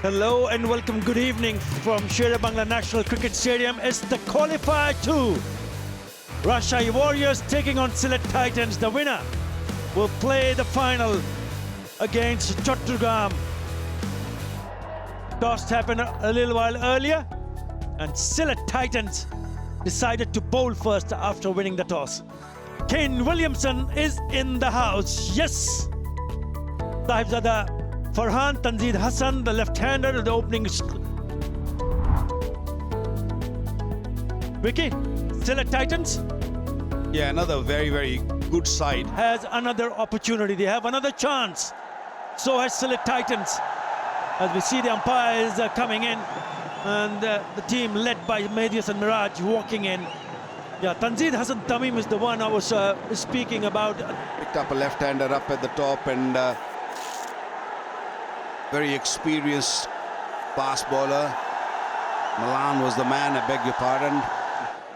Hello and welcome, good evening from 𝗃𝗵𝗃𝗃 National Cricket Stadium. It's the Qualifier 2. Rajshahi Warriors taking on Sylhet Titans. The winner will play the final against 𝗃𝗃𝗃𝗃. Toss happened a little while earlier and Sylhet Titans decided to bowl first after winning the toss. Kane Williamson is in the house. Yes! 𝗃𝗏𝗃𝗃 Farhan Tanzid Hassan, the left-hander, the opening. Vicky, Sylhet Titans? Yeah, another very good side. Has another opportunity. They have another chance. So has Sylhet Titans. As we see the umpires coming in and the team led by Mehdi and Miraj walking in. Yeah, Tanzid Hassan Tamim is the one I was speaking about. Picked up a left-hander up at the top and very experienced fast bowler. Malan was the man, I beg your pardon.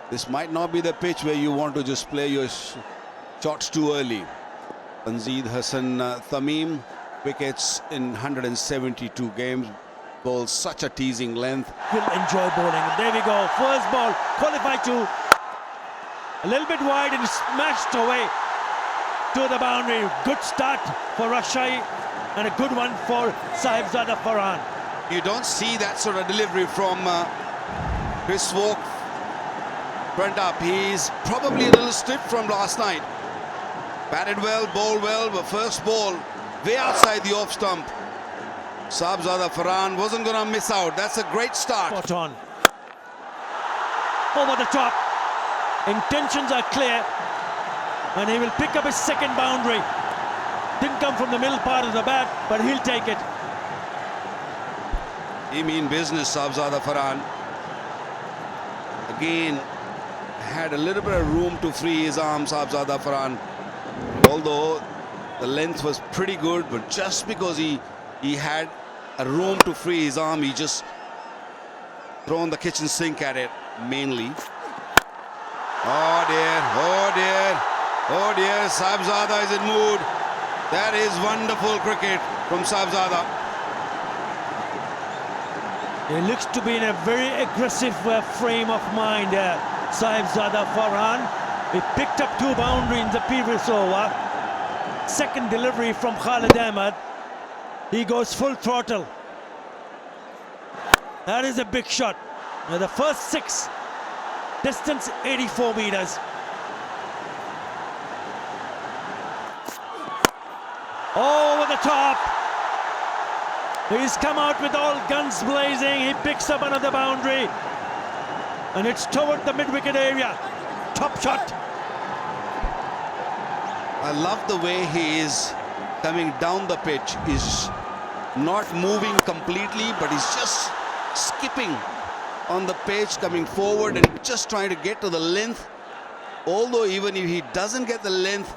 This might not be the pitch where you want to just play your shots too early. Tanzid Hassan Tamim, wickets in 172 games, bowls such a teasing length. Will enjoy bowling. There we go, first ball, Qualifier 2. A little bit wide and smashed away to the boundary. Good start for Rajshahi and a good one for Sahibzada Farhan. You don't see that sort of delivery from Chris Woakes. Front up, he's probably a little stiff from last night. Batted well, bowled well, but first ball way outside the off stump. Sahibzada Farhan wasn't going to miss out. That's a great start. Spot on. Over the top. Intentions are clear. And he will pick up his second boundary. Didn't come from the middle part of the bat, but he'll take it. He mean business, Sahibzada Farhan. Again, had a little bit of room to free his arm, Sahibzada Farhan. Although the length was pretty good, but just because he had a room to free his arm, he just thrown the kitchen sink at it, mainly. Oh dear, oh dear, oh dear, Sahibzada is in mood. That is wonderful cricket from Sahibzada. He looks to be in a very aggressive frame of mind, Sahibzada Farhan. He picked up 2 boundaries in the previous over. Second delivery from Khalid Ahmed. He goes full throttle. That is a big shot. Now the first 6, distance 84 meters. Over the top. He's come out with all guns blazing. He picks up another boundary. And it's toward the mid-wicket area. Top shot. I love the way he is coming down the pitch. He's not moving completely, but he's just skipping on the pitch, coming forward and just trying to get to the length. Although even if he doesn't get the length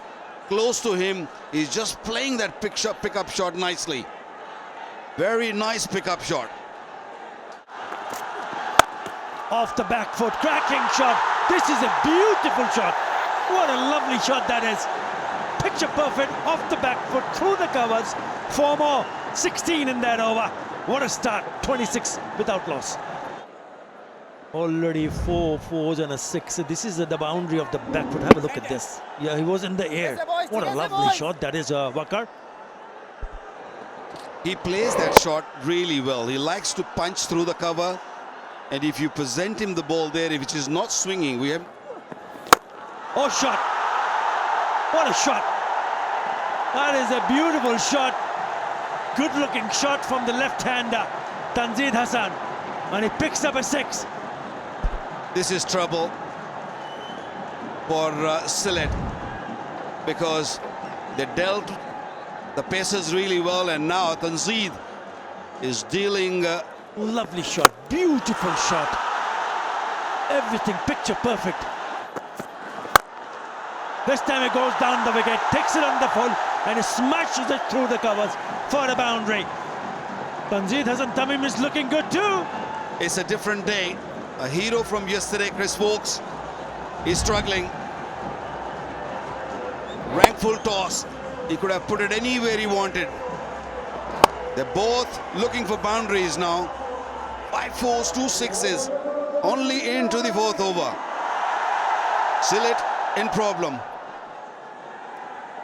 close to him, he's just playing that pickup shot nicely. Very nice pickup shot. Off the back foot, cracking shot. This is a beautiful shot. What a lovely shot that is. Picture perfect, off the back foot, through the covers. 4 more, 16 in that over. What a start, 26 without loss. Already 4 4s and a 6. This is the boundary of the back foot. Have a look at this. Yeah, he was in the air. What a lovely shot that is, Wakar. He plays that shot really well. He likes to punch through the cover. And if you present him the ball there, which is not swinging, we have... Oh, shot. What a shot. That is a beautiful shot. Good looking shot from the left-hander, Tanzid Hassan. And he picks up a 6. This is trouble for Sylhet because they dealt the Pacers really well, and now Tanzid is dealing... Lovely shot, beautiful shot. Everything picture perfect. This time it goes down the wicket, takes it on the full, and he smashes it through the covers for the boundary. Tanzid Hassan Tamim is looking good too. It's a different day. A hero from yesterday, Chris Woakes, is struggling. Rank full toss. He could have put it anywhere he wanted. They're both looking for boundaries now. 5 4s, 2 6s, only into the 4th over. Sylhet in problem.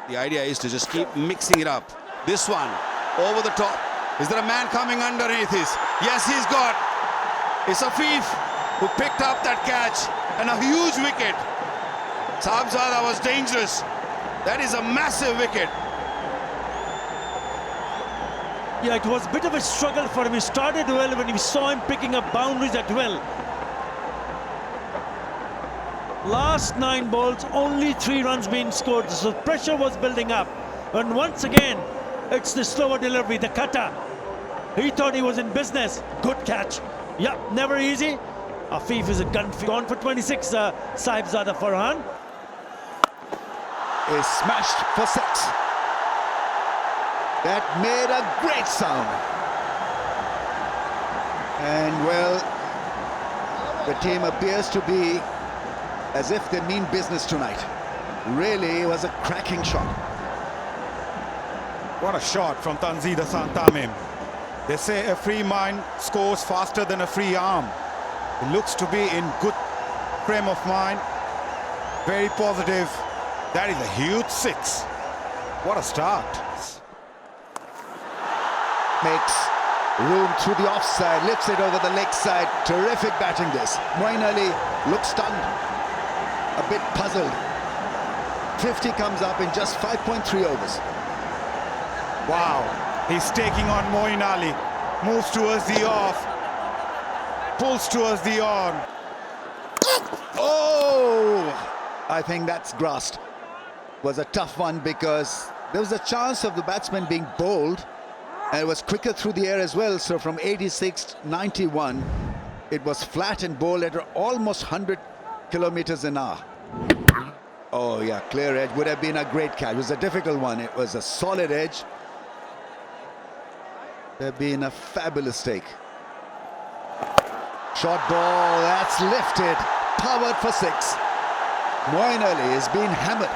The idea is to just keep mixing it up. This one, over the top. Is there a man coming underneath this? Yes, he's got. It's Afif who picked up that catch and a huge wicket. 𝗂𝗧 was dangerous. That is a massive wicket. Yeah, it was a bit of a struggle for him. He started well when we saw him picking up boundaries at will. Last 9 balls, only 3 runs being scored, so pressure was building up. And once again, it's the slower delivery, the cutter. He thought he was in business. Good catch. Yeah, never easy. Afif is a gun, gone for 26, 𝗂𝗧 Farhan. Is smashed for 6. That made a great sound. And well, the team appears to be as if they mean business tonight. Really, it was a cracking shot. What a shot from Tanzila Santamim. They say a free mind scores faster than a free arm. He looks to be in good frame of mind. Very positive. That is a huge 6. What a start. Makes room through the offside, lifts it over the leg side. Terrific batting this. 𝗵𝗺 looks stunned, a bit puzzled. 50 comes up in just 5.3 overs. Wow, he's taking on 𝗵𝗺. Moves towards the off, pulls towards the on. Oh, I think that's grasped. Was a tough one because there was a chance of the batsman being bowled, and it was quicker through the air as well. So from 86 91, it was flat and bowled at almost 100 kilometers an hour. Oh yeah, clear edge. Would have been a great catch. It was a difficult one. It was a solid edge. Would have been a fabulous take. Short ball, that's lifted. Powered for 6. 𝗵𝗺 is being hammered.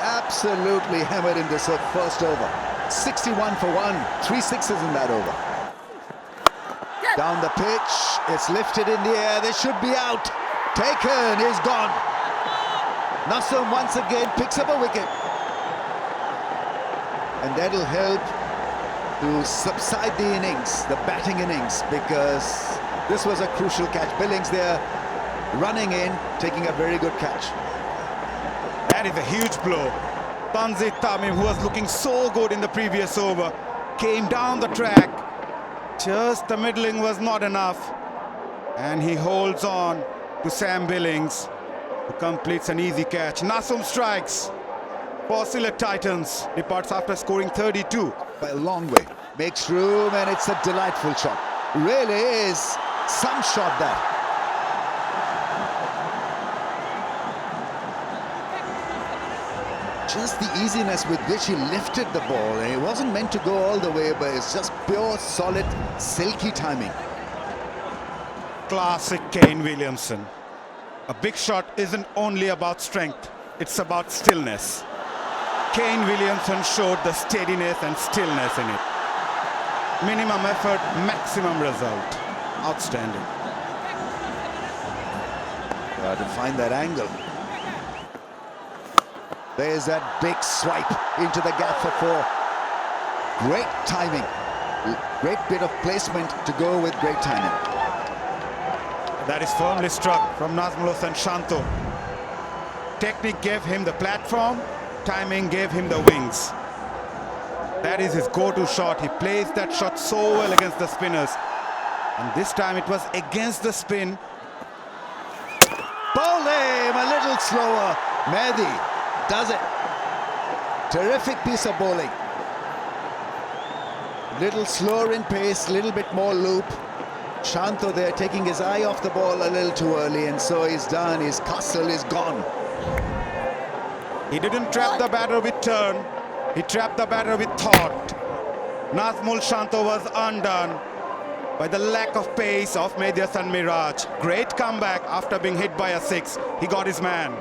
Absolutely hammered in this first over. 61 for 1. 3 6s in that over. Down the pitch. It's lifted in the air. They should be out. Taken is gone. Nasum once again picks up a wicket. And that'll help to subside the innings, the batting innings, because this was a crucial catch. Billings there running in, taking a very good catch. That is a huge blow. Tanzila Tamim, who was looking so good in the previous over, came down the track. Just the middling was not enough. And he holds on to Sam Billings, who completes an easy catch. Nasum strikes for Sylhet Titans. Departs after scoring 32. By a long way. Makes room, and it's a delightful shot. Really is some shot that. Just the easiness with which he lifted the ball, and it wasn't meant to go all the way, but it's just pure, solid, silky timing. Classic Kane Williamson. A big shot isn't only about strength, it's about stillness. Kane Williamson showed the steadiness and stillness in it. Minimum effort, maximum result. Outstanding. To find that angle. There's that big swipe into the gap for 4. Great timing. Great bit of placement to go with great timing. That is firmly struck from Nazmul Hossain Shanto. Technique gave him the platform, timing gave him the wings. That is his go-to shot. He plays that shot so well against the spinners. And this time it was against the spin. Bowled him a little slower. 𝗵𝗺 does it. Terrific piece of bowling. Little slower in pace, little bit more loop. Shanto there taking his eye off the ball a little too early, and so he's done. His castle is gone. He didn't trap the batter with turn. He trapped the batter with thought. Nazmul Shanto was undone by the lack of pace of Media's son Miraj. Great comeback after being hit by a 6. He got his man.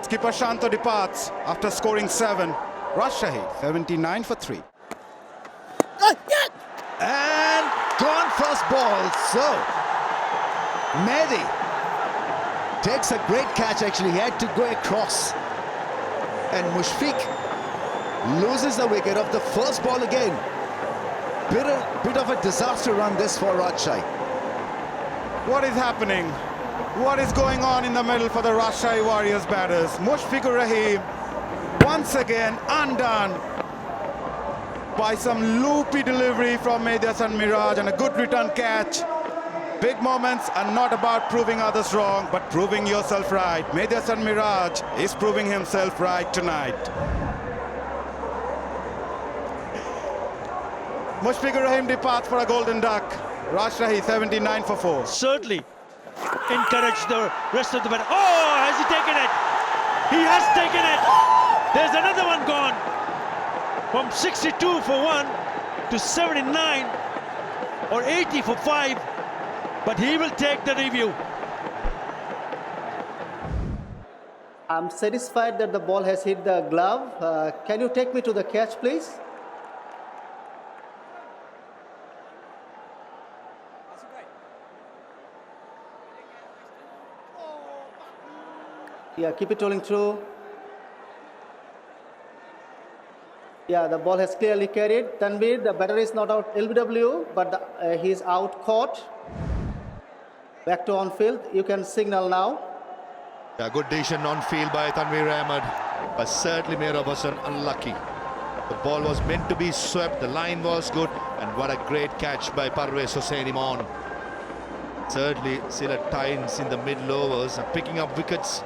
Skipper Shanto departs after scoring 7. Rajshahi 79 for 3. And gone first ball. So, 𝗏𝗃𝗍 takes a great catch actually. He had to go across. And Mushfiq loses the wicket of the first ball again. Bit of a disaster run this for Rajshahi. What is happening? What is going on in the middle for the Rajshahi Warriors batters? Mushfiqur Rahim once again undone by some loopy delivery from 𝗿𝗏𝗀 and a good return catch. Big moments are not about proving others wrong, but proving yourself right. 𝗿𝗏𝗀 is proving himself right tonight. Mushfiqur Rahim departs for a golden duck. Rajshahi 79 for 4. Certainly encourage the rest of the battle. Oh, has he taken it? He has taken it. There's another one gone. From 62 for 1 to 79 or 80 for 5. But he will take the review. I'm satisfied that the ball has hit the glove. Can you take me to the catch, please? Yeah, keep it rolling through. Yeah, the ball has clearly carried. Tanveer, the batter is not out LBW, but he is out caught. Back to on field. You can signal now. Yeah, good decision on field by Tanveer Ahmed, but certainly Mayur was unlucky. The ball was meant to be swept, the line was good, and what a great catch by Parvez Hossain Imam. Certainly Sylhet Titans in the middle overs are picking up wickets,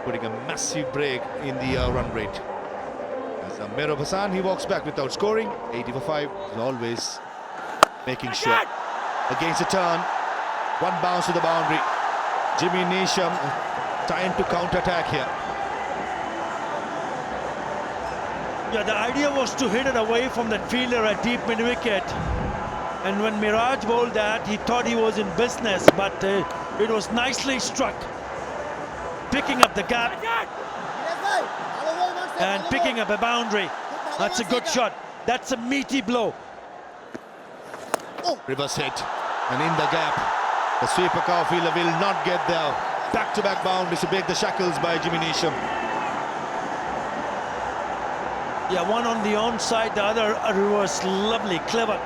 putting a massive break in the run rate. As Mayur Hassan, he walks back without scoring. 80 for 5 is always making sure. Against the turn, one bounce to the boundary. Jimmy Neesham trying to counter-attack here. Yeah, the idea was to hit it away from that fielder at deep mid-wicket. And when Miraj bowled that, he thought he was in business, but it was nicely struck. Picking up the gap and picking up a boundary. That's a good shot. That's a meaty blow. Reverse hit, and in the gap, the sweeper fielder will not get there. Back-to-back boundaries to break the shackles by Jimmy Neesham. Yeah, one on the onside, the other a reverse. Lovely, clever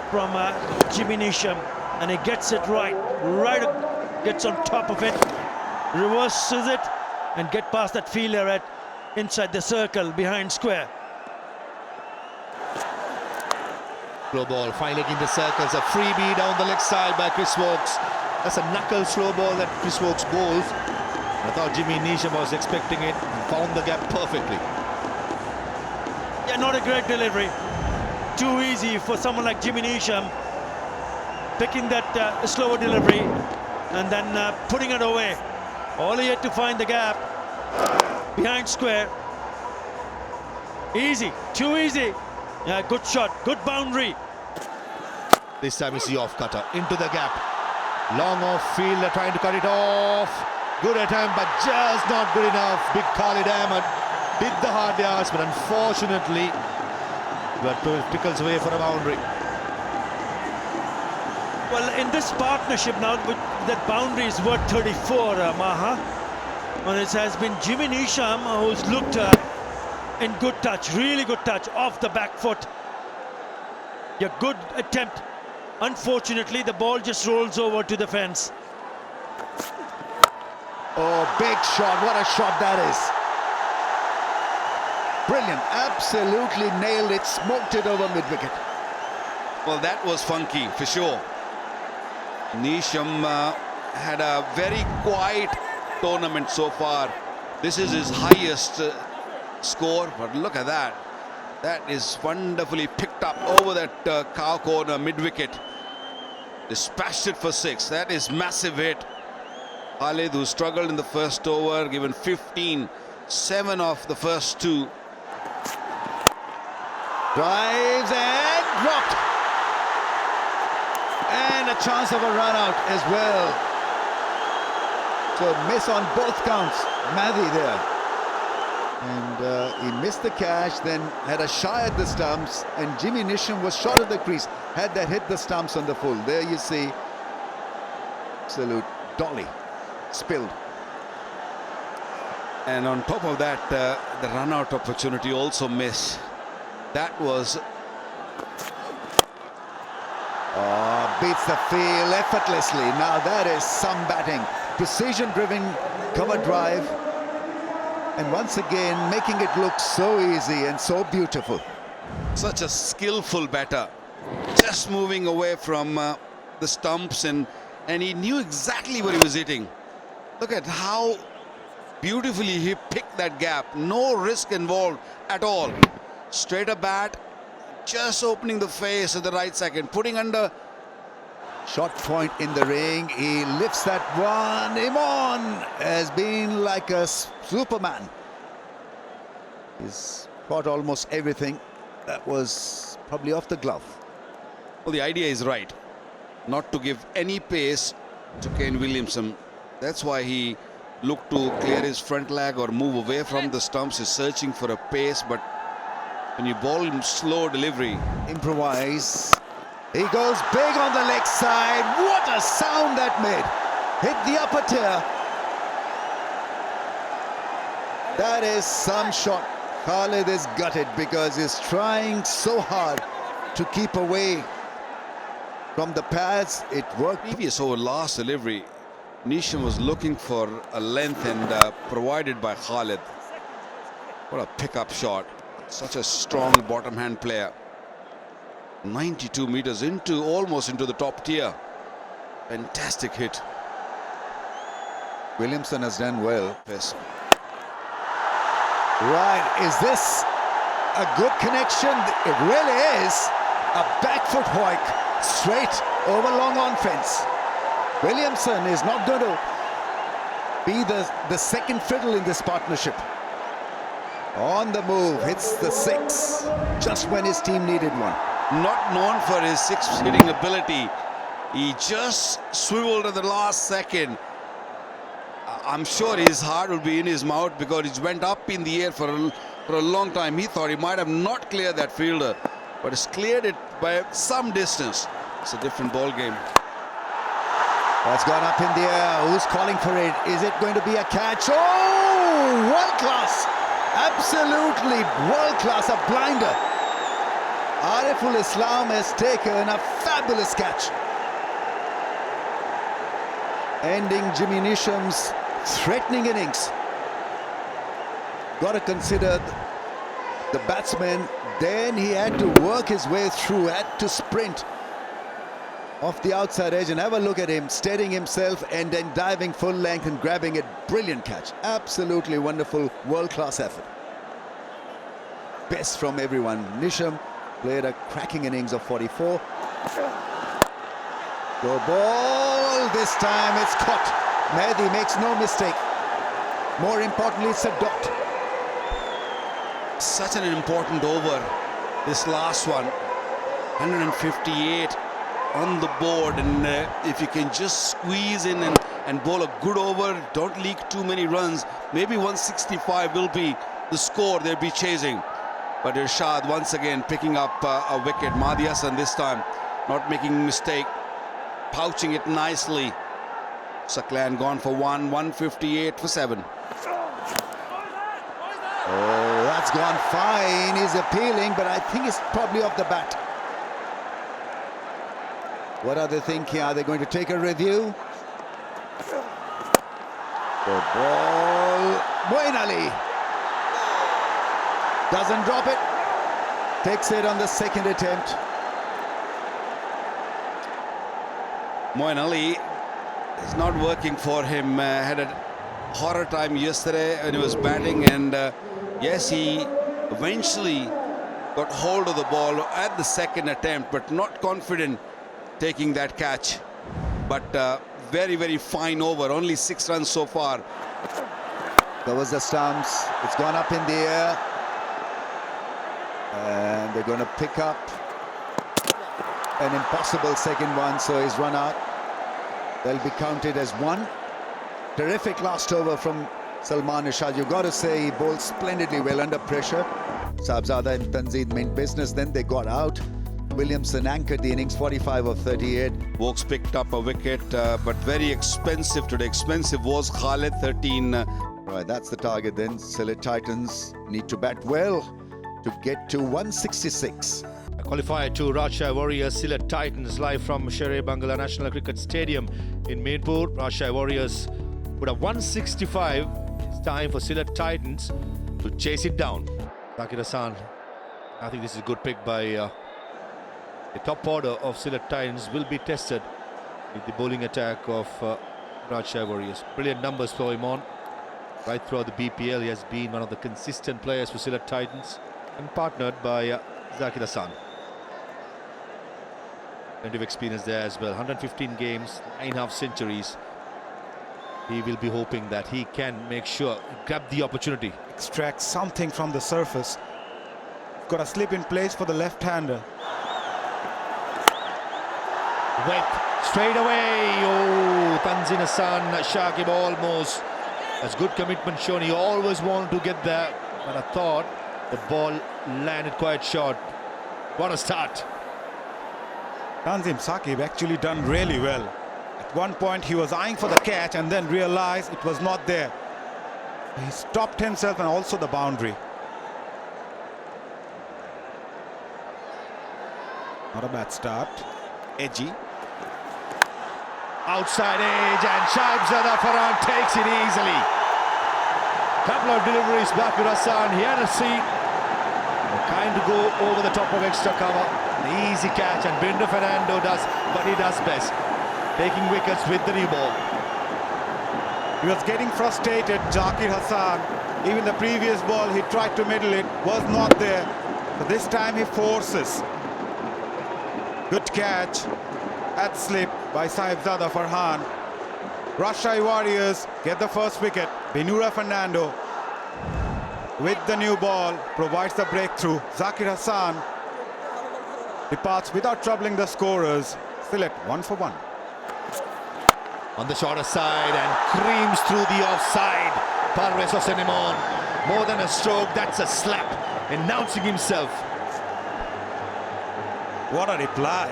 from Jimmy Neesham, and he gets it right, gets on top of it, reverses it, and get past that fielder at inside the circle behind square. Slow ball, finally in the circles, a freebie down the leg side by Chris Woakes. That's a knuckle slow ball that Chris Woakes bowls. I thought Jimmy Neesham was expecting it and found the gap perfectly. Yeah, not a great delivery. Too easy for someone like Jimmy Neesham. Picking that slower delivery and then putting it away. All he had to find the gap behind square. Easy, too easy. Yeah, good shot, good boundary. This time it's the off-cutter into the gap. Long off fielder trying to cut it off. Good attempt, but just not good enough. Big Khalid Ahmed did the hard yards, but unfortunately, ภิqqals away for a boundary. Well, in this partnership now, that boundary is worth 34, Maha. And it has been Jimmy Neesham who's looked in good touch, really good touch, off the back foot. Yeah, good attempt. Unfortunately, the ball just rolls over to the fence. Oh, big shot. What a shot that is. Brilliant. Absolutely nailed it. Smoked it over mid-wicket. Well, that was funky for sure. Neesham had a very quiet tournament so far. This is his highest score, but look at that. That is wonderfully picked up over that cow corner mid-wicket. Dispatched it for 6. That is massive hit. Khalid, who struggled in the first over, given 15, 7 off the first 2. Drives and dropped. And a chance of a run out as well. So miss on both counts. 𝗏𝗃𝗍 there. And he missed the catch, then had a shy at the stumps, and Jimmy Neesham was short of the crease. Had that hit the stumps on the full. There you see, absolute dolly, spilled. And on top of that, the run-out opportunity also missed. That was... Beats the field effortlessly. Now that is some batting. Precision-driven cover drive. And once again, making it look so easy and so beautiful. Such a skillful batter. Just moving away from the stumps, and he knew exactly where he was hitting. Look at how beautifully he picked that gap. No risk involved at all. Straighter bat, just opening the face at the right second, putting under. Short point in the ring. He lifts that one. Imon has been like a Superman. He's caught almost everything. That was probably off the glove. Well, the idea is right. Not to give any pace to Kane Williamson. That's why he looked to clear his front leg or move away from the stumps. He's searching for a pace, but when you ball him slow delivery. Improvise. He goes big on the leg side. What a sound that made. Hit the upper tier. That is some shot. Khalid is gutted because he's trying so hard to keep away from the pads. It worked. Previous over last delivery, Neesham was looking for a length and provided by Khalid. What a pickup shot. Such a strong bottom hand player. 92 meters into, almost into the top tier. Fantastic hit. Williamson has done well. Yes. Right, is this a good connection? It really is. A back foot hoik straight over long on fence. Williamson is not going to be the second fiddle in this partnership. On the move, hits the six just when his team needed one. Not known for his six hitting ability. He just swiveled at the last second. I'm sure his heart will be in his mouth because it went up in the air for a long time. He thought he might have not cleared that fielder, but he's cleared it by some distance. It's a different ball game. That's gone up in the air. Who's calling for it? Is it going to be a catch? Oh, world class. Absolutely world class. A blinder. Ariful Islam has taken a fabulous catch. Ending Jimmy Neesham's threatening innings. Got to consider the batsman. Then he had to work his way through, had to sprint off the outside edge, and have a look at him steadying himself and then diving full length and grabbing it. Brilliant catch. Absolutely wonderful, world-class effort. Best from everyone. Neesham played a cracking innings of 44. Go ball. This time it's caught. Mehdi makes no mistake. More importantly, it's a dot. Such an important over, this last one. 158 on the board, and if you can just squeeze in and bowl a good over, don't leak too many runs, maybe 165 will be the score they'll be chasing. But Irshad once again picking up a wicket. Mahdi Hassan this time not making a mistake, pouching it nicely. Saklan gone for 158 for 7. Oh, that's gone fine. He's appealing, but I think it's probably off the bat. What are they thinking? Are they going to take a review? The ball. Moeen Ali doesn't drop it. Takes it on the second attempt. Moeen Ali is not working for him. Had a horror time yesterday when he was batting, and yes, he eventually got hold of the ball at the second attempt, but not confident taking that catch. But very, very fine over. Only 6 runs so far. Covers the stumps. It's gone up in the air. And they're going to pick up an impossible second one, so he's run out. They'll be counted as 1. Terrific last over from Salman Ishad, you've got to say he bowled splendidly well under pressure. 𝗬𝗪𝗓 and 𝗃𝗁 meant business, then they got out. Williamson anchored the innings, 45 of 38. Woakes picked up a wicket, but very expensive today. Expensive was 𝗂𝗁, 13. Right, that's the target then. Sylhet Titans need to bat well to get to 166. Qualifier to Rajshahi Warriors, Sylhet Titans live from 𝗃𝗵𝗃𝗂𝗃 National Cricket Stadium in 𝗵𝗺r. Rajshahi Warriors would have 165. It's time for Sylhet Titans to chase it down. 𝗂𝗪𝗓 Hassan, I think this is a good pick by the top order of Sylhet Titans will be tested with the bowling attack of Rajshahi Warriors. Brilliant numbers for him on. Right throughout the BPL, he has been one of the consistent players for Sylhet Titans and partnered by 𝗂𝗪𝗓 Hassan. Plenty of experience there as well. 115 games, 9.5 centuries. He will be hoping that he can make sure, grab the opportunity. Extract something from the surface. Got a slip in place for the left-hander. Wet straight away. Oh, Tanzeen Hassan, Shakib almost. That's good commitment shown. He always wanted to get there, but I thought the ball landed quite short. What a start. Tanzim Saqib actually done really well. At one point he was eyeing for the catch and then realized it was not there. He stopped himself and also the boundary. Not a bad start. Edgy. Outside edge, and 𝗃𝗵𝗃𝗃 takes it easily. Couple of deliveries back with Hassan. He had a seat. Kind to go over the top of extra cover. An easy catch, and Binder Fernando does what he does best, taking wickets with the new ball. He was getting frustrated, Zakir Hassan. Even the previous ball he tried to middle it, was not there. But this time he forces. Good catch at slip by Sahibzada Farhan. Rajshahi Warriors get the first wicket. Binder Fernando with the new ball provides the breakthrough. Zakir Hassan departs without troubling the scorers. Sylhet 1 for 1. On the shorter side and creams through the offside. 𝗃𝗃𝗃𝗃 𝗃𝗏𝗃. More than a stroke, that's a slap. Announcing himself. What a reply.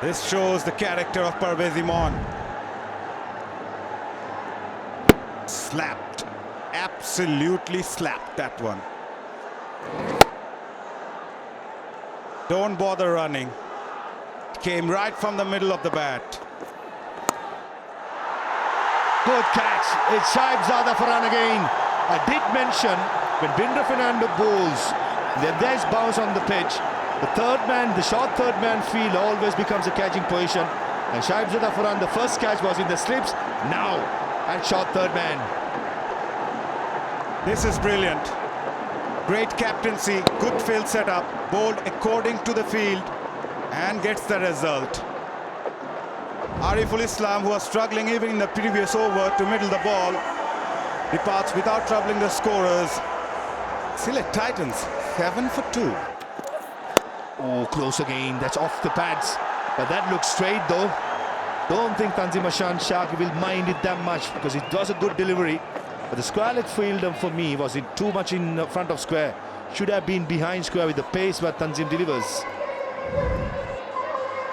This shows the character of 𝗃𝗃𝗃𝗃. Slapped. Absolutely slapped that one. Don't bother running. Came right from the middle of the bat. Good catch. It's Sahibzada Farhan again. I did mention when Binder Fernando bowls, there's bounce on the pitch. The third man, the short third man field always becomes a catching position. And Sahibzada Farhan, the first catch was in the slips. Now at short third man. This is brilliant. Great captaincy, good field setup, bowled according to the field and gets the result. Ariful Islam, who was struggling even in the previous over to middle the ball, departs without troubling the scorers. Sylhet Titans 7 for 2. Oh, close again. That's off the pads. But that looks straight though. Don't think Tanzim Hassan Shaki will mind it that much because it was a good delivery. But the square leg fielder for me was too much in front of square. Should have been behind square with the pace where Tanzim delivers.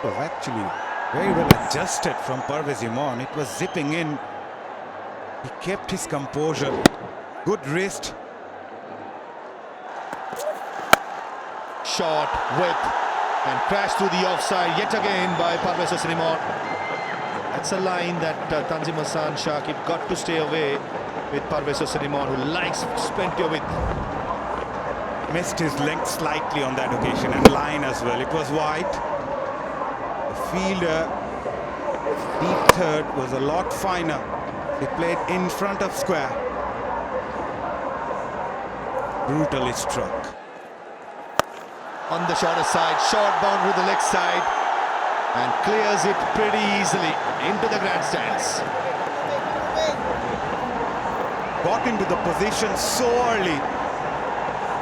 Was actually very well adjusted from 𝗃𝗃𝗃𝗃. It was zipping in. He kept his composure. Good wrist. Shot, whip, and crash through the offside yet again by 𝗃𝗃𝗃𝗃 𝗃𝗏𝗃𝗃. That's a line that Tanzim Hassan Shakib got to stay away with 𝗃𝗃𝗃𝗃 𝗃𝗏𝗃, who likes plenty of it. Missed his length slightly on that occasion and line as well. It was wide. The fielder, deep third, was a lot finer. He played in front of square. Brutally struck. On the shorter side, short boundary the leg side, and clears it pretty easily into the grandstands. Got into the position so early,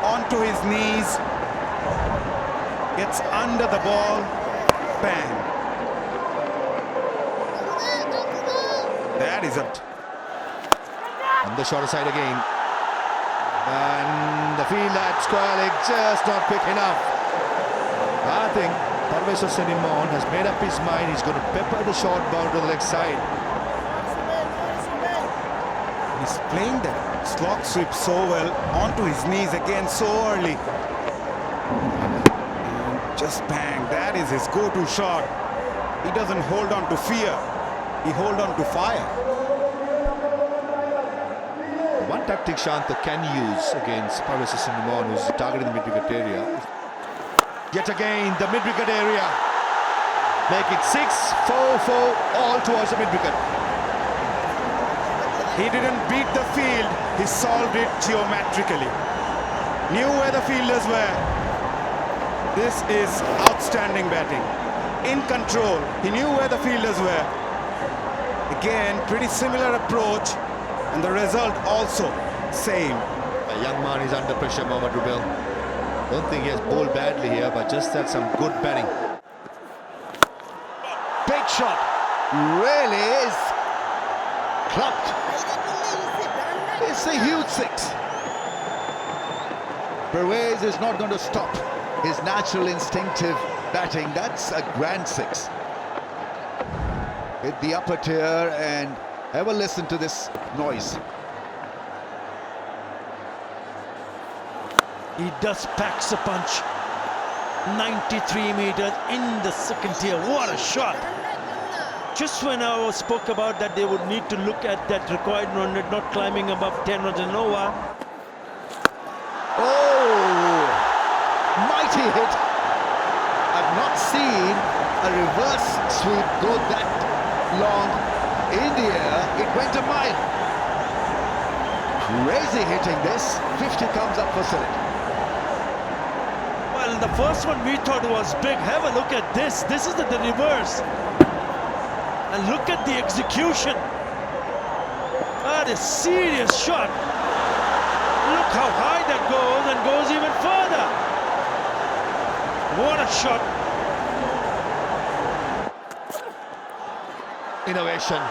onto his knees, gets under the ball, bang. That is it. On the shorter side again. And the field at square leg just not quick enough. I think 𝗵𝗺𝗂𝗂 has made up his mind. He's going to pepper the short ball to the leg side. He's playing that slog sweep so well onto his knees again so early. And just bang, that is his go-to shot. He doesn't hold on to fear, he holds on to fire. One tactic Shanta can use against 𝗵𝗺𝗂𝗂, who's targeting the mid-wicket area. Yet again, the mid-wicket area. Make it 6-4-4, all towards the mid-wicket. He didn't beat the field, he solved it geometrically. Knew where the fielders were. This is outstanding batting. In control, he knew where the fielders were. Again, pretty similar approach, and the result also same. A young man is under pressure, Mohammad Rubel. Don't think he has bowled badly here, but just had some good batting. Big shot. Really is clubbed. It's a huge six. 𝗵𝗺𝗲𝗃 is not going to stop his natural instinctive batting. That's a grand six. Hit the upper tier and have a listen to this noise. He does packs a punch. 93 meters in the second tier. What a shot! Just when I spoke about that they would need to look at that required run rate, not climbing above 10 runs and over. Oh, mighty hit. I've not seen a reverse sweep go that long in the air. It went a mile. Crazy hitting this. 50 comes up for Sylhet. Well, the first one we thought was big. Have a look at this. This is the reverse. And look at the execution. That is serious shot. Look how high that goes and goes even further. What a shot. Innovation,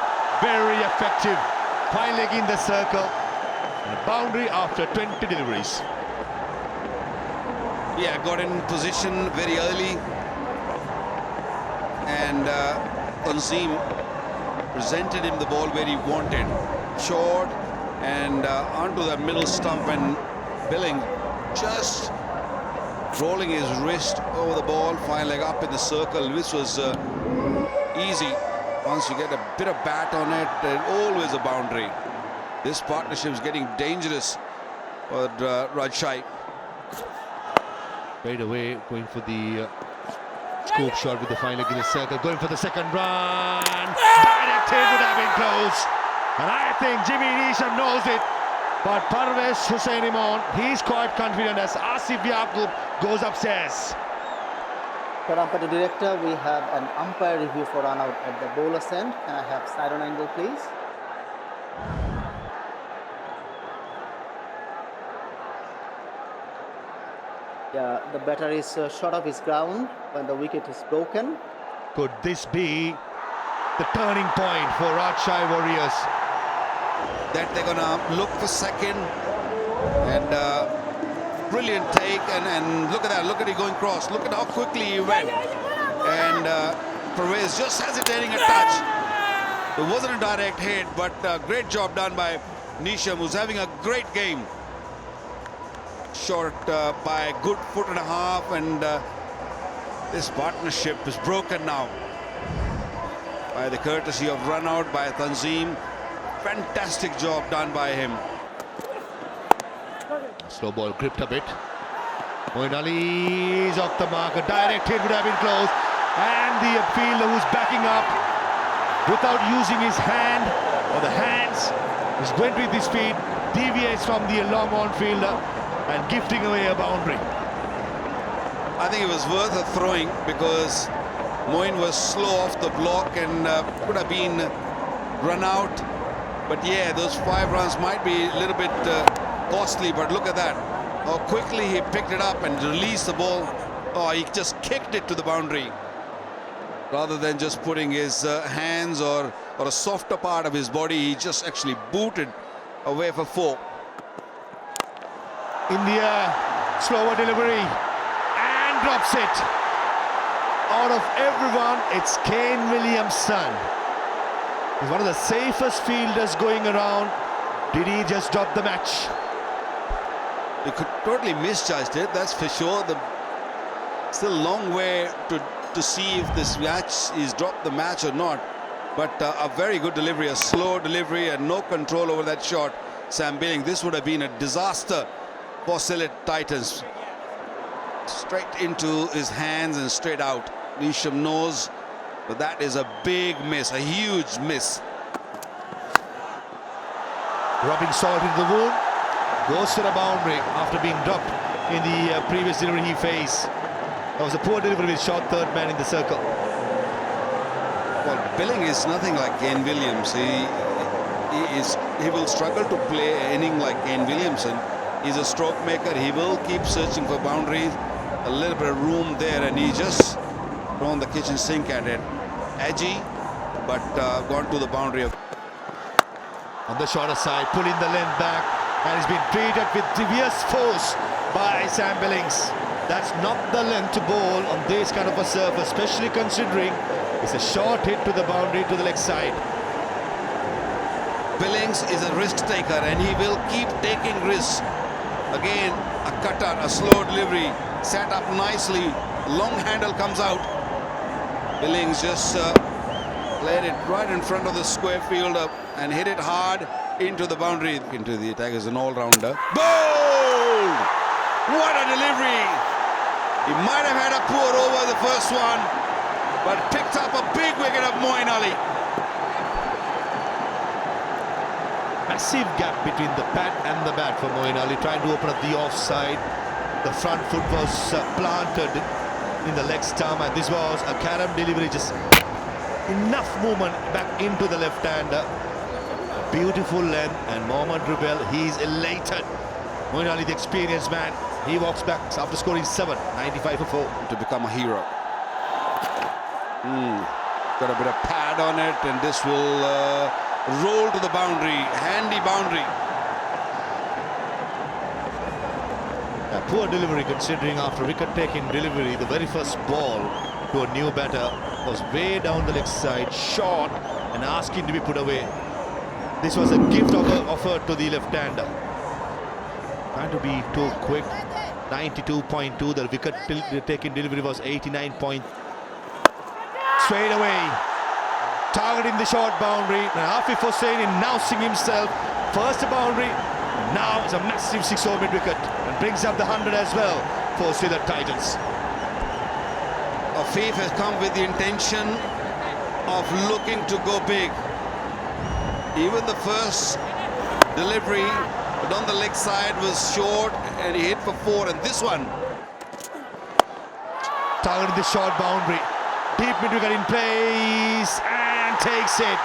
very effective. Fine leg in the circle. And a boundary after 20 deliveries. Yeah, got in position very early. And Tanzim presented him the ball where he wanted. Short and onto the middle stump, and Billing just rolling his wrist over the ball, fine leg up in the circle, which was easy. Once you get a bit of bat on it, always a boundary. This partnership is getting dangerous for Rajshahi. Right away, going for the scoop shot with the fine leg in the circle, going for the second run. Directed would have been close. And I think Jimmy Neesham knows it. But 𝗵𝗺𝗂𝗂𝗂, he's quite confident as Asif Yaqub goes upstairs. For umpire director, we have an umpire review for run out at the bowler's end. Can I have side on angle, please? Yeah, the batter is short of his ground when the wicket is broken. Could this be the turning point for Rajshahi Warriors? That they're gonna look for second, and brilliant take, and look at that, look at it going cross, look at how quickly he went, and 𝗵𝗺𝗃𝗃 just hesitating a touch. It wasn't a direct hit, but great job done by Neesham, who's having a great game. Short by a good foot and a half, and this partnership is broken now by the courtesy of run out by Tanzim. Fantastic job done by him. Slow ball gripped a bit. Moeen Ali is off the mark. A direct hit would have been close. And the fielder who's backing up without using his hand or the hands is going with his feet, deviates from the long on fielder and gifting away a boundary. I think it was worth a throwing because Moeen was slow off the block and could have been run out. But yeah, those 5 runs might be a little bit costly, but look at that. How quickly he picked it up and released the ball. Oh, he just kicked it to the boundary. Rather than just putting his hands or a softer part of his body, he just actually booted away for 4. India, slower delivery, and drops it. Out of everyone, it's Kane Williams' son. He's one of the safest fielders going around. Did he just drop the match? He could totally misjudged it, that's for sure. Still a long way to see if this match is dropped the match or not. But a very good delivery, a slow delivery and no control over that shot. Sam Billings, this would have been a disaster for Sylhet Titans. Straight into his hands and straight out. Neesham knows, but that is a big miss, a huge miss. Rubbing salt into the wound, goes to the boundary after being dropped in the previous delivery he faced. That was a poor delivery with short third man in the circle. Well, Billing is nothing like Kane Williams. He will struggle to play an inning like Kane Williamson. He's a stroke maker. He will keep searching for boundaries. A little bit of room there, and he just thrown the kitchen sink at it. Edgy, but gone to the boundary. On the shorter side, pulling the length back, and he's been treated with devious force by Sam Billings. That's not the length to bowl on this kind of a surface, especially considering it's a short hit to the boundary to the leg side. Billings is a risk taker, and he will keep taking risks. Again, a cutter, a slow delivery, set up nicely. Long handle comes out. Billings just played it right in front of the square fielder and hit it hard into the boundary. Into the attack as an all-rounder. Bold! What a delivery! He might have had a poor over the first one, but picked up a big wicket of Moeen Ali. Massive gap between the pad and the bat for Moeen Ali, trying to open up the offside. The front foot was planted in the leg stump, and this was a carom delivery, just enough movement back into the left-hander. Beautiful length, and Mohammad Rubel, he's elated. Moeen Ali, the experienced man, he walks back after scoring 7, 95 for 4. To become a hero. Got a bit of pad on it, and this will roll to the boundary, handy boundary. A poor delivery, considering after wicket-taking delivery, the very first ball to a new batter was way down the leg side, short, and asking to be put away. This was a gift offered to the left-hander. Trying to be too quick. 92.2. The wicket-taking delivery was 89. Straight away, targeting the short boundary. And Aafiq Hussain announcing himself. First a boundary, now it's a massive 6-over mid-wicket, and brings up the 100 as well for Sylhet Titans. Aafiq has come with the intention of looking to go big. Even the first delivery, but on the leg side, was short, and he hit for 4. And this one, targeting the short boundary, deep mid-wicket in place, and takes it.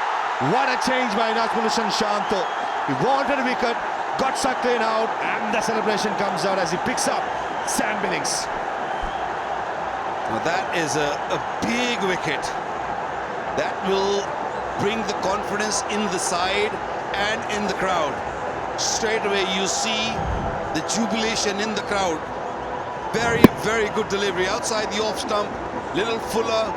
What a change by Nazmul Shanto. He wanted a wicket, got sucked in out, and the celebration comes out as he picks up Sam Billings. now that is a big wicket. That will bring the confidence in the side and in the crowd. Straight away you see the jubilation in the crowd. Very, very good delivery outside the off stump, little fuller,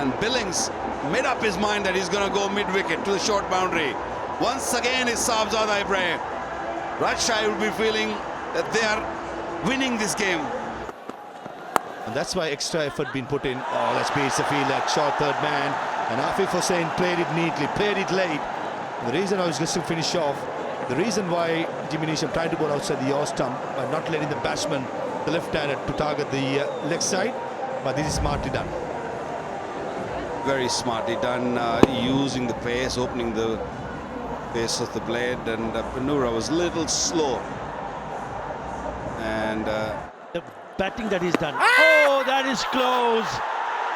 and Billings made up his mind that he's going to go mid-wicket to the short boundary. Once again it's 𝗂𝗧 Ibrahim. Rajshahi will be feeling that they are winning this game. And that's why extra effort been put in. Oh, let's be it's a field at short third man. And Aafiq Hussain played it neatly, played it late. And the reason I was just to finish off, the reason why Jimmy Neesham tried to bowl outside the off stump by not letting the batsman, the left-hander, to target the leg side. But this is smartly done. Very smartly done, using the pace, opening the pace of the blade, and Panura was a little slow. And The batting that he's done. Oh, that is close.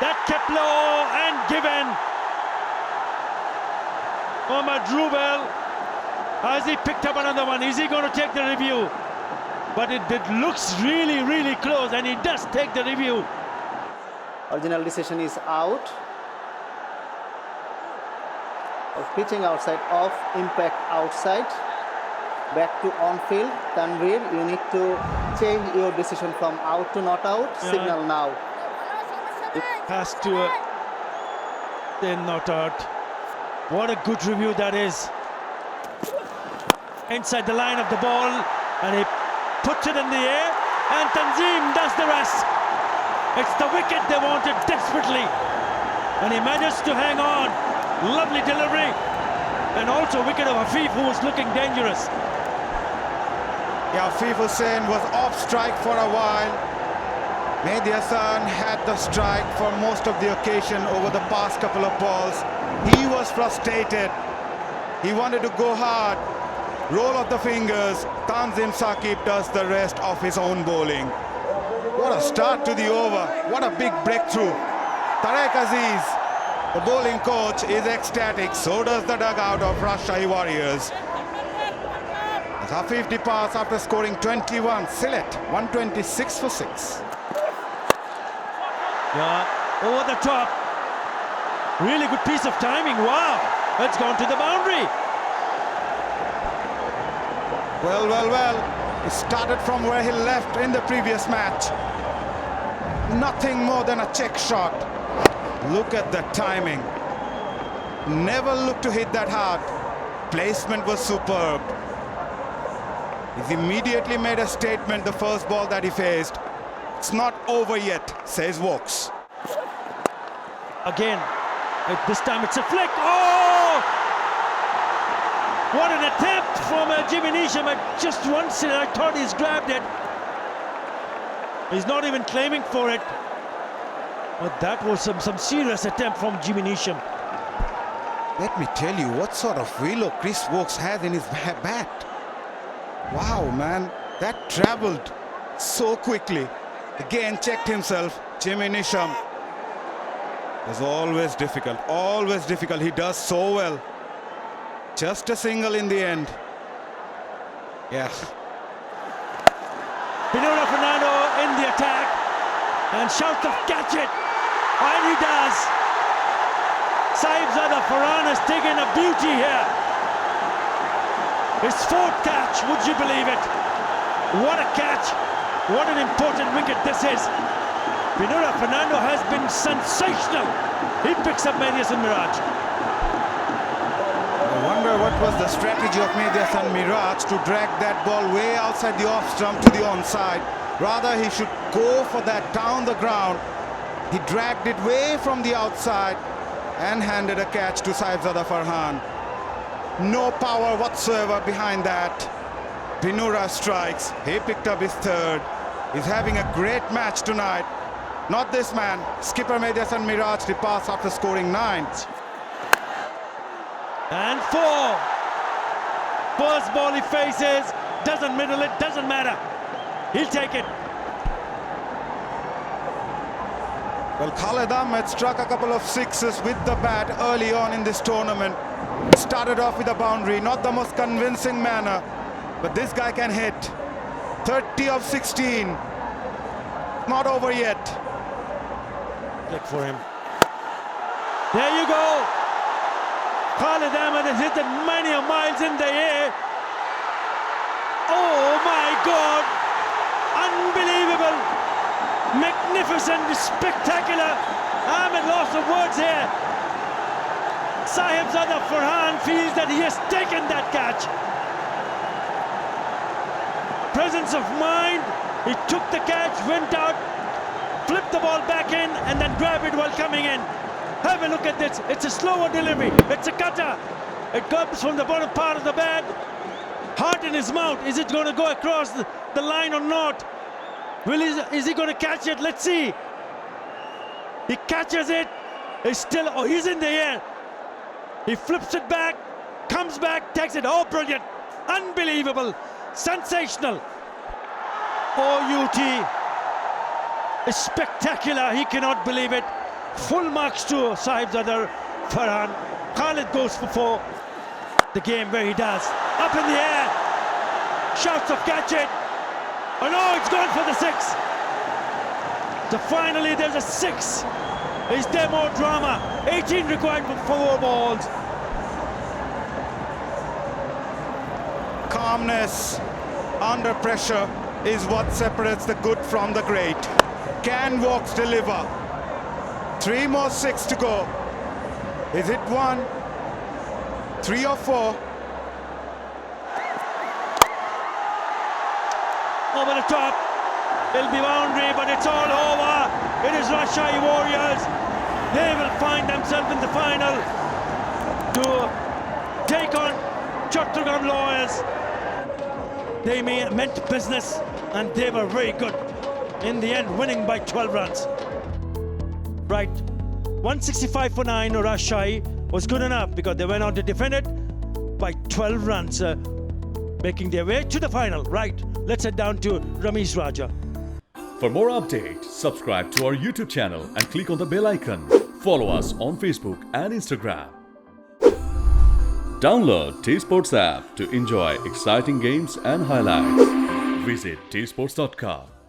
That kept low and given. Mohammad Rubel, has he picked up another one? Is he going to take the review? But it looks really, really close, and he does take the review. Original decision is out. Of pitching outside, off, impact outside. Back to on field. Tanveer, you need to change your decision from out to not out. Yeah. Signal now. It has to then not out. What a good review that is. Inside the line of the ball, and he puts it in the air, and Tanzim does the rest. It's the wicket they wanted desperately, and he managed to hang on. Lovely delivery, and also wicket of Hafif, who was looking dangerous. Yeah, 𝗃𝗄𝗃 Hussain was off strike for a while. Mehdi Hasan had the strike for most of the occasion over the past couple of balls. He was frustrated. He wanted to go hard. Roll of the fingers. Tanzim Saqib does the rest of his own bowling. What a start to the over. What a big breakthrough. Tariq Aziz, the bowling coach, is ecstatic. So does the dugout of Rajshahi Warriors. As Hafif departs after scoring 21. Sylhet 126 for 6. Yeah, over the top. Really good piece of timing. Wow, it's gone to the boundary. Well. He started from where he left in the previous match. Nothing more than a check shot. Look at the timing. Never looked to hit that hard. Placement was superb. He's immediately made a statement the first ball that he faced. It's not over yet, says Vokes. Again, this time it's a flick. Oh! What an attempt from 𝗵𝗎𝐻, but just once I thought he's grabbed it. He's not even claiming for it. But that was some serious attempt from 𝗵𝗎𝐻. Let me tell you what sort of velo Chris Vokes has in his bat. Wow, man, that traveled so quickly. Again, checked himself. 𝗵𝗎𝐻 was always difficult. He does so well. Just a single in the end. Yeah. Bruno Fernando in the attack, and shouts of catch it, and he does. 𝗂𝗏𝗓 Farhan has taken a beauty here. His fourth catch, would you believe it? What a catch, what an important wicket this is. Bruno Fernando has been sensational. He picks up Mehdi Hasan Miraj. I wonder what was the strategy of Mehdi Hasan Miraj to drag that ball way outside the off stump to the onside. Rather, he should go for that down the ground. He dragged it way from the outside and handed a catch to 𝗂𝗏𝗓 Farhan. No power whatsoever behind that. Binura strikes. He picked up his third. He's having a great match tonight. Not this man. Skipper Mehdi Hasan Miraj departs after scoring 9. And 4. First ball he faces, doesn't middle it, doesn't matter. He'll take it. Well, Khalid Ahmed struck a couple of sixes with the bat early on in this tournament. Started off with a boundary, not the most convincing manner, but this guy can hit. 30 of 16. Not over yet. Click for him. There you go. Khalid Ahmed has hit it many miles in the air. Oh my God! Unbelievable! Magnificent, spectacular. Ahmed lost the words here. Sahibzada Farhan feels that he has taken that catch. Presence of mind. He took the catch, went out, flipped the ball back in, and then grabbed it while coming in. Have a look at this. It's a slower delivery. It's a cutter. It comes from the bottom part of the bat. Heart in his mouth. Is it going to go across the line or not? Is he going to catch it? Let's see. He catches it. He's in the air. He flips it back, comes back, takes it. Oh, brilliant. Unbelievable. Sensational. OUT is spectacular. He cannot believe it. Full marks to Sahibzada Farhan. Khalid goes for 4. The game where he does. Up in the air. Shouts of catch it. Oh no, it's gone for the 6. So finally there's a 6. Is there more drama? 18 required for 4 balls. calmness under pressure is what separates the good from the great. Can Walks deliver? 3 more 6 to go. Is it 1, 3 or 4? Over the top. It'll be boundary, but it's all over. It is Rajshahi Warriors. They will find themselves in the final to take on Chattogram Lawyers. They meant business and they were very good. In the end, winning by 12 runs. Right, 165 for 9, Rajshahi was good enough because they went on to defend it by 12 runs, making their way to the final. Right, let's head down to Ramesh Raja. For more updates, subscribe to our YouTube channel and click on the bell icon. Follow us on Facebook and Instagram. Download 𝗃𝗵𝗃𝗃 app to enjoy exciting games and highlights. Visit 𝗃𝗵𝗃𝗃𝗃.com.